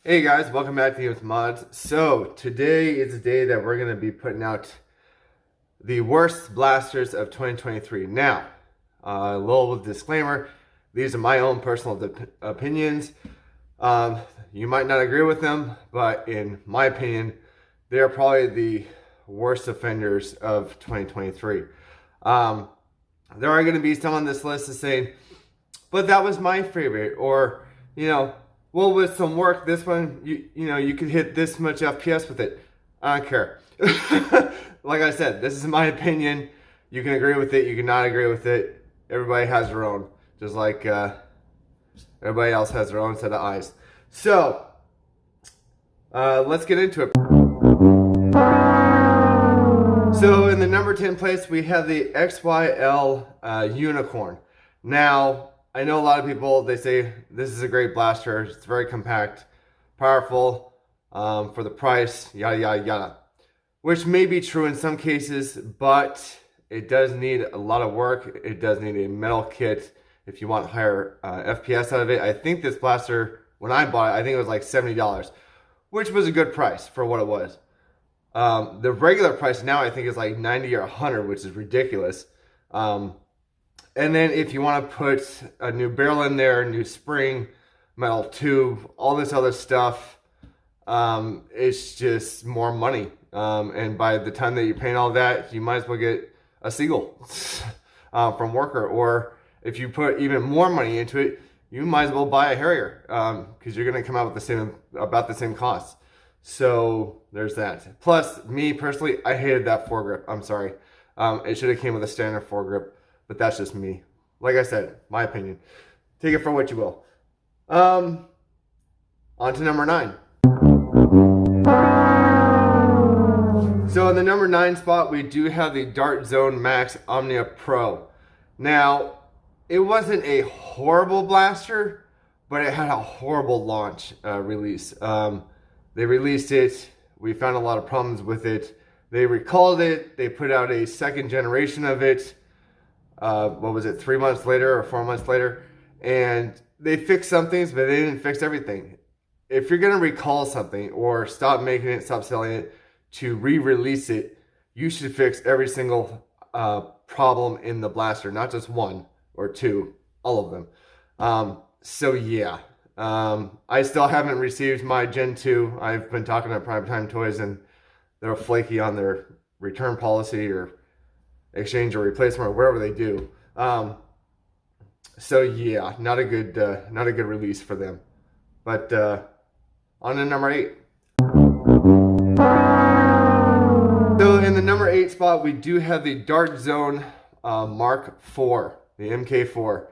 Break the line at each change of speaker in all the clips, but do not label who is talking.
Hey guys, welcome back to Games with Mods. So today is the day that we're going to be putting out the worst blasters of 2023. Now, a little disclaimer, these are my own personal opinions. You might not agree with them, but in my opinion, they are probably the worst offenders of 2023. There are going to be some on this list that say, but that was my favorite, or, well, with some work, this one, you could hit this much FPS with it. I don't care. Like I said, this is my opinion. You can agree with it. You cannot agree with it. Everybody has their own. Just like everybody else has their own set of eyes. So, let's get into it. So, in the number 10 place, we have the XYL Unicorn. Now, I know a lot of people, they say this is a great blaster, it's very compact, powerful, for the price, yada, yada, yada. Which may be true in some cases, but it does need a lot of work. It does need a metal kit if you want higher FPS out of it. I think this blaster, when I bought it, I think it was like $70, which was a good price for what it was. The regular price now I think is like $90 or $100, which is ridiculous. And then if you want to put a new barrel in there, new spring, metal tube, all this other stuff, it's just more money. And by the time that you're paying all that, you might as well get a Seagull from Worker. Or if you put even more money into it, you might as well buy a Harrier because you're going to come out with about the same cost. So there's that. Plus, me personally, I hated that foregrip. I'm sorry. It should have came with a standard foregrip. But that's just me. Like I said, my opinion. Take it for what you will. On to number 9. So in the number 9 spot, we do have the Zone Max Omnia Pro. Now, it wasn't a horrible blaster, but it had a horrible launch release. They released it. We found a lot of problems with it. They recalled it. They put out a second generation of it. What was it, 3 months later or 4 months later, and they fixed some things, but they didn't fix everything. If you're going to recall something or stop making it, stop selling it, to re-release it, you should fix every single problem in the blaster, not just one or two, all of them. So yeah, I still haven't received my Gen 2. I've been talking to Primetime Toys, and they're flaky on their return policy or exchange or replacement or wherever they do. So yeah, not a good release for them. But on to number 8. So in the number 8 spot, we do have the Dart Zone Mark IV, the MK4.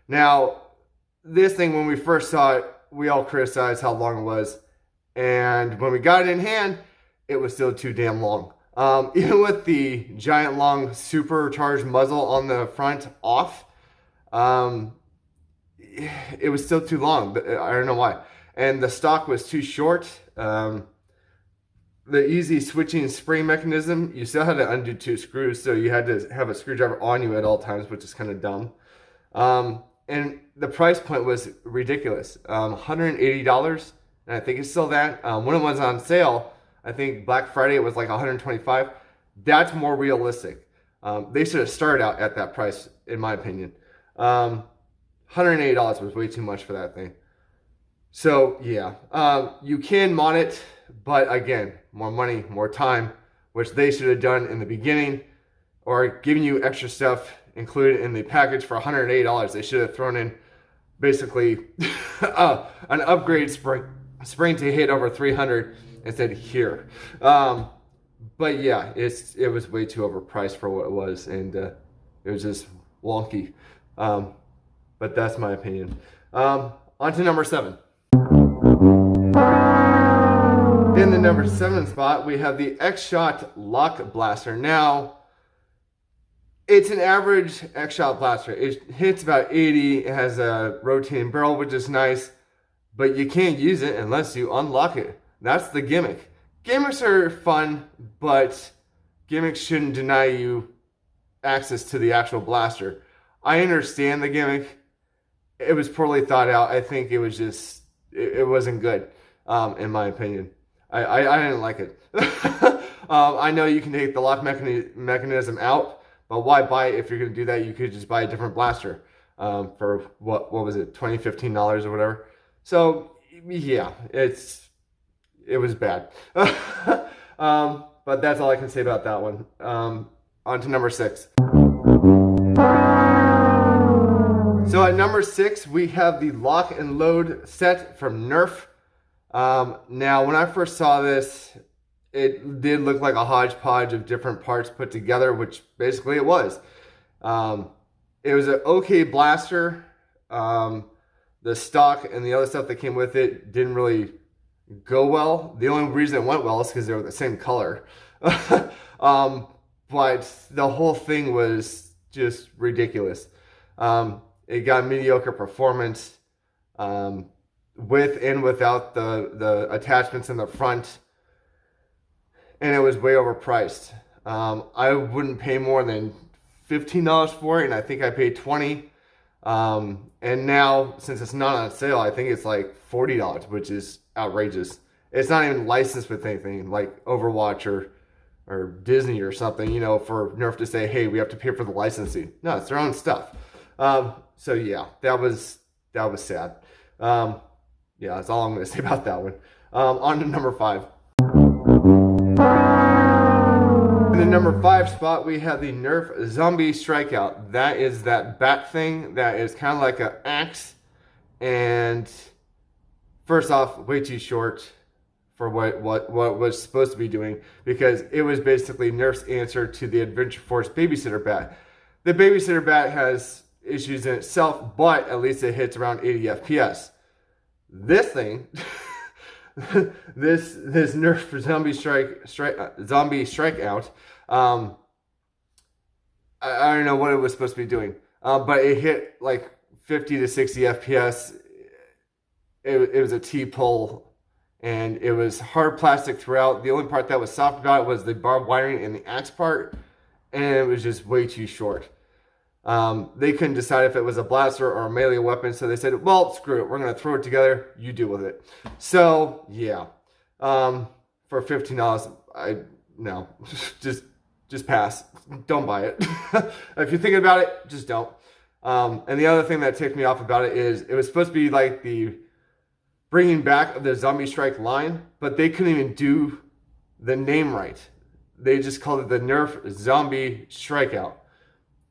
Now, this thing, when we first saw it, we all criticized how long it was, and when we got it in hand, it was still too damn long. Even with the giant long supercharged muzzle on the front off, it was still too long. I don't know why. And the stock was too short. The easy switching spring mechanism, you still had to undo 2 screws, so you had to have a screwdriver on you at all times, which is kind of dumb. And the price point was ridiculous. $180, and I think it's still that. When it was on sale, I think Black Friday it was like $125. That's more realistic. They should have started out at that price, in my opinion. $180 was way too much for that thing. So yeah, you can mod it, but again, more money, more time, which they should have done in the beginning, or giving you extra stuff included in the package for $180. They should have thrown in basically an upgrade spring to hit over 300. And said here. But yeah, it was way too overpriced for what it was, and it was just wonky. But that's my opinion. On to number 7. In the number 7 spot, we have the Xshot Lock blaster. Now, it's an average Xshot blaster. It hits about 80. It has a rotating barrel, which is nice, but you can't use it unless you unlock it. That's the gimmick. Gimmicks are fun, but gimmicks shouldn't deny you access to the actual blaster. I understand the gimmick. It was poorly thought out. I think it was just, it wasn't good. in my opinion. I didn't like it. I know you can take the lock mechanism out, but why buy it if you're going to do that? You could just buy a different blaster for what was it, $20, $15 or whatever. So yeah, it was bad. But that's all I can say about that one. On to number 6. So at number 6, we have the lock and load set from Nerf. Now, when I first saw this, it did look like a hodgepodge of different parts put together, which basically it was. It was an okay blaster. The stock and the other stuff that came with it didn't really go well. The only reason it went well is because they were the same color. But the whole thing was just ridiculous. It got mediocre performance with and without the attachments in the front, and it was way overpriced. I wouldn't pay more than $15 for it, and I think I paid $20. And now, since it's not on sale, I think it's like $40, which is outrageous. It's not even licensed with anything like Overwatch or Disney or something, you know, for Nerf to say, hey, we have to pay for the licensing. No, it's their own stuff. So yeah, that was sad. Yeah, that's all I'm going to say about that one. On to number 5. In the number 5 spot, we have the Nerf Zombie Strikeout. That is that bat thing that is kind of like an axe. And first off, way too short for what was supposed to be doing, because it was basically Nerf's answer to the Adventure Force Babysitter Bat. The Babysitter Bat has issues in itself, but at least it hits around 80 FPS. This thing, this Nerf Zombie Strikeout, I don't know what it was supposed to be doing, but it hit like 50 to 60 FPS. It was a T-pull, and it was hard plastic throughout. The only part that was soft about it was the barbed wiring and the axe part, and it was just way too short. They couldn't decide if it was a blaster or a melee weapon, so they said, well, screw it, we're going to throw it together, you deal with it. So, yeah, for $15, no, just pass. Don't buy it. If you're thinking about it, just don't. And the other thing that ticked me off about it is it was supposed to be like the bringing back of the Zombie Strike line, but they couldn't even do the name right. They just called it the Nerf Zombie Strikeout.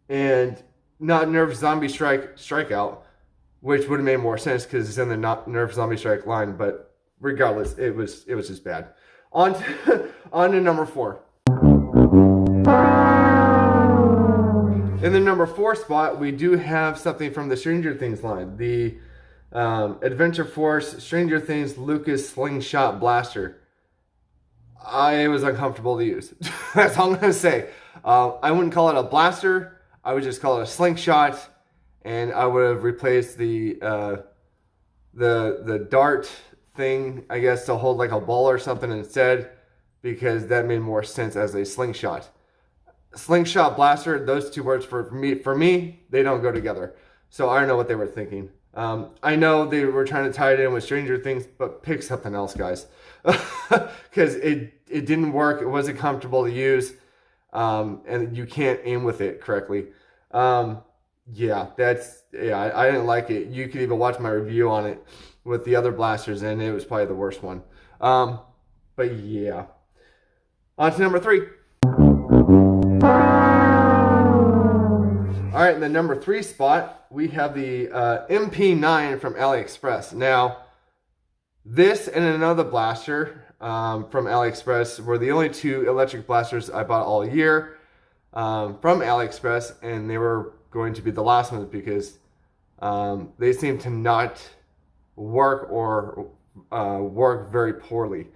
And not Nerf Zombie Strikeout, which would have made more sense because it's in the Nerf Zombie Strike line. But regardless, it was just bad. On to number 4. In the number 4 spot, we do have something from the Stranger Things line, the Adventure Force Stranger Things Lucas Slingshot Blaster. It was uncomfortable to use. That's all I'm gonna say. I wouldn't call it a blaster. I would just call it a slingshot, and I would have replaced the dart thing, I guess, to hold like a ball or something instead, because that made more sense as a slingshot. Slingshot blaster, those two words for me, they don't go together. So I don't know what they were thinking. I know they were trying to tie it in with Stranger Things, but pick something else, guys, because it didn't work. It wasn't comfortable to use. And you can't aim with it correctly. I didn't like it. You could even watch my review on it with the other blasters, and it was probably the worst one. But yeah. On to number 3. All right, in the number 3 spot, we have the MP9 from AliExpress. Now, this and another blaster from AliExpress were the only 2 electric blasters I bought all year from AliExpress, and they were going to be the last ones because they seem to not work or work very poorly.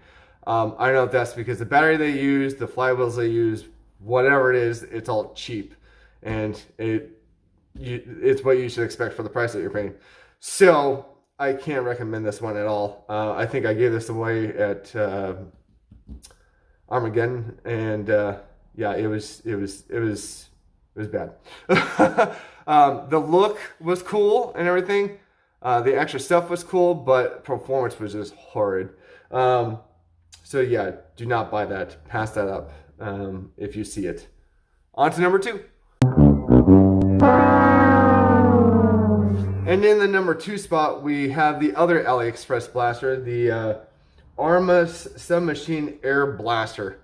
I don't know if that's because the battery they use, the flywheels they use, whatever it is, it's all cheap, and it's what you should expect for the price that you're paying. So I can't recommend this one at all. I think I gave this away at Armageddon, and yeah, it was bad. The look was cool and everything. The extra stuff was cool, but performance was just horrid. So yeah, do not buy that. Pass that up if you see it. On to number 2. And in the number 2 spot, we have the other AliExpress blaster, the Arma Submachine Air Blaster,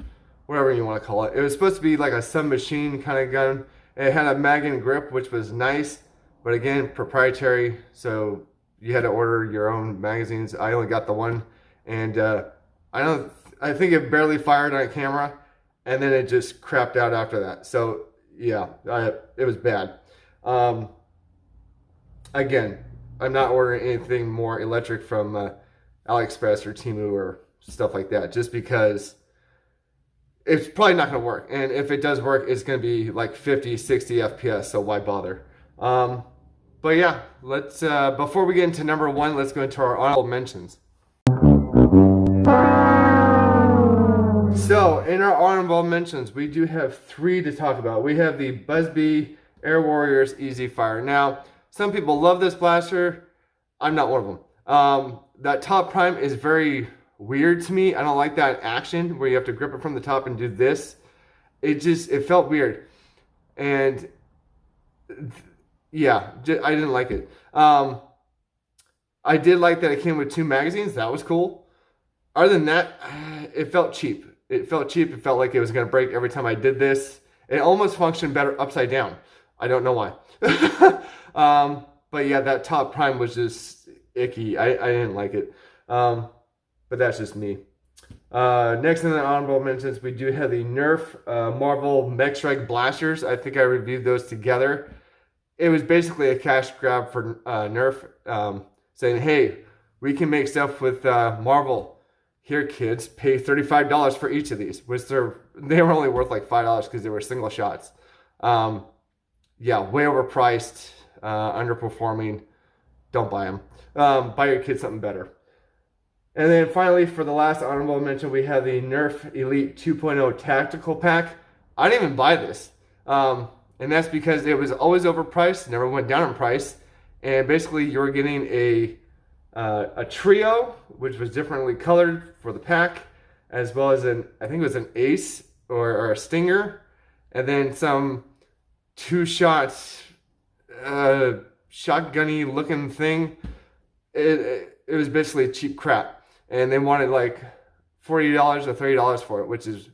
whatever you want to call it. It was supposed to be like a submachine kind of gun. It had a mag and grip, which was nice, but again, proprietary, so you had to order your own magazines. I only got the one, and I think it barely fired on camera, and then it just crapped out after that. So yeah, it was bad. Again, I'm not ordering anything more electric from AliExpress or Temu or stuff like that, just because it's probably not going to work. And if it does work, it's going to be like 50, 60 FPS, so why bother? But yeah, let's before we get into number 1, let's go into our honorable mentions. So in our honorable mentions, we do have 3 to talk about. We have the Busby Air Warriors Easy Fire. Now, some people love this blaster. I'm not one of them. That top prime is very weird to me. I don't like that action where you have to grip it from the top and do this. It felt weird. And yeah, I didn't like it. I did like that it came with 2 magazines. That was cool. Other than that, it felt cheap. It felt cheap. It felt like it was going to break every time I did this. It almost functioned better upside down. I don't know why. But yeah, that top prime was just icky. I didn't like it. But that's just me. Next in the honorable mentions, we do have the Nerf Marvel Mech Strike Blasters. I think I reviewed those together. It was basically a cash grab for Nerf, saying, hey, we can make stuff with Marvel. Here, kids, pay $35 for each of these, which they were only worth like $5 because they were single shots. Yeah, way overpriced, underperforming. Don't buy them. Buy your kids something better. And then finally, for the last honorable mention, we have the Nerf Elite 2.0 Tactical Pack. I didn't even buy this. And that's because it was always overpriced, never went down in price. And basically, you're getting a trio, which was differently colored for the pack, as well as I think it was an ace or a stinger, and then some 2-shot shotgunny looking thing. It was basically cheap crap, and they wanted like $40 or $30 for it, which is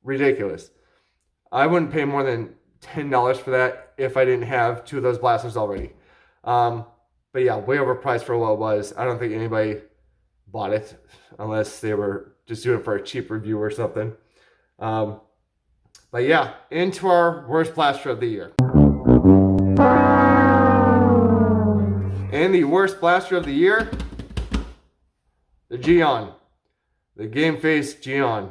ridiculous. I wouldn't pay more than $10 for that if I didn't have 2 of those blasters already. But yeah, way overpriced for what it was. I don't think anybody bought it unless they were just doing it for a cheap review or something. But yeah, into our worst blaster of the year. And the worst blaster of the year, the Geon. The Game Face Geon.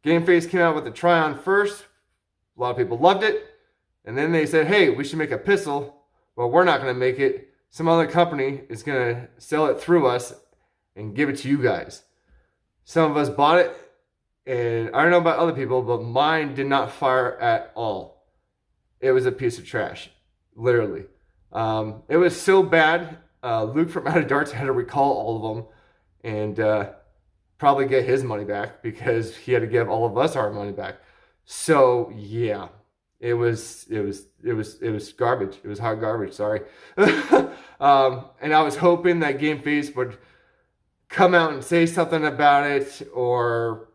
Game Face came out with the Try-On first. A lot of people loved it. And then they said, hey, we should make a pistol. Well, we're not going to make it. Some other company is going to sell it through us and give it to you guys. Some of us bought it, and I don't know about other people, but mine did not fire at all. It was a piece of trash, literally. It was so bad, Luke from Out of Darts had to recall all of them and probably get his money back because he had to give all of us our money back. So yeah. It was garbage. It was hot garbage, sorry. And I was hoping that Game Face would come out and say something about it, or,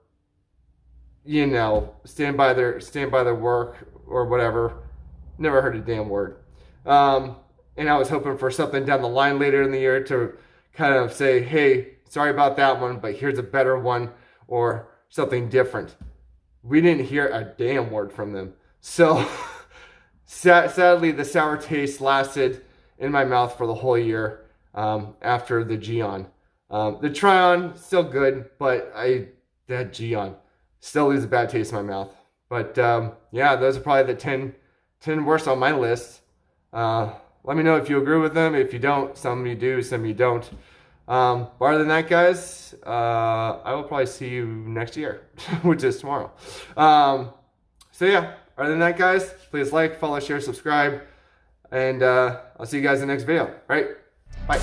you know, stand by their work or whatever. Never heard a damn word. And I was hoping for something down the line later in the year to kind of say, hey, sorry about that one, but here's a better one, or something different. We didn't hear a damn word from them. So, sadly, the sour taste lasted in my mouth for the whole year after the Geon. The Try-On, still good, but that Geon still leaves a bad taste in my mouth. But, yeah, those are probably the 10 worst on my list. Let me know if you agree with them. If you don't, some of you do, some of you don't. But other than that, guys, I will probably see you next year, which is tomorrow. So, yeah. Other than that, guys, please like, follow, share, subscribe, and I'll see you guys in the next video. All right? Bye.